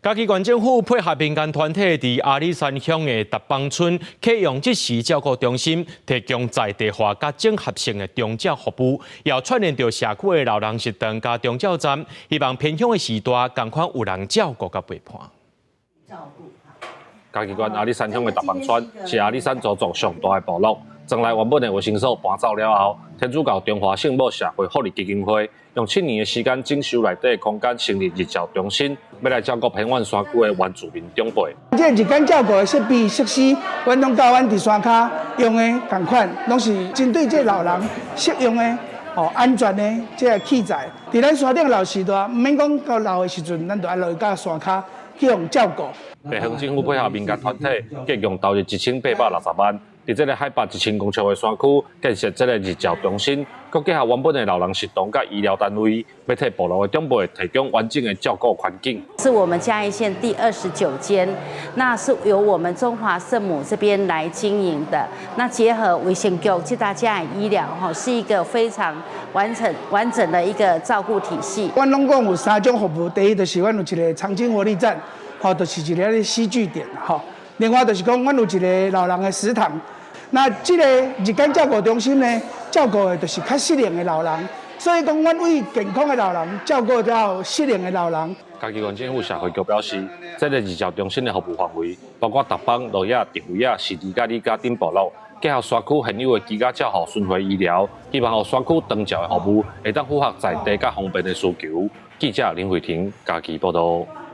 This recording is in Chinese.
嘉义县政府配合民间团体，伫阿里山乡的达邦村启用即时照顾中心，提供在地化甲整合性的中照服务，也串联到社区的老人食堂甲中照站，希望偏乡的时代同款有人照顾甲陪伴。嘉义县阿里山乡的达邦村是阿里山族族上大的部落。将来原本的卫生所搬走了后，天主教中华圣母社会福利基金会用7年的时间整修内底的空间，成立日照中心，要来照顾偏远山区的原住民长辈。这日间照顾的设备设施，阮拢教阮伫山骹用的同款，拢是针对这老人适用的、安全的这个器材。伫咱山顶老时代，毋免讲到老的时阵，咱就爱落到山骹去用照顾。地方政府配合民间团体，计用投入1860万。伫这个海拔1000公尺的山区建设这个日照中心，佮结合原本的老人食堂甲医疗单位，要替部落的长辈提供完整的照顾环境。是我们嘉义县第29间，那是由我们中华圣母这边来经营的。那结合卫生局这大家的医疗，是一个非常完整的一个照顾体系。阮拢共有3种服务，第一就是阮有一个长青活力站，就是一个戏剧点，另外就是讲，阮有一个老人的食堂。那这个日间照顾中心呢，照顾的就是较适龄的老人，所以讲，阮为健康的老人照顾到适龄的老人。嘉义县政府社会局表示，这个日照中心的服务范围包括达邦、罗野、迪维亚、士地甲里甲等部落，结合山区现有的居家照护、巡回医疗，希望让山区长照的服务会当符合在地甲方便的需求。记者林慧婷，嘉义报道。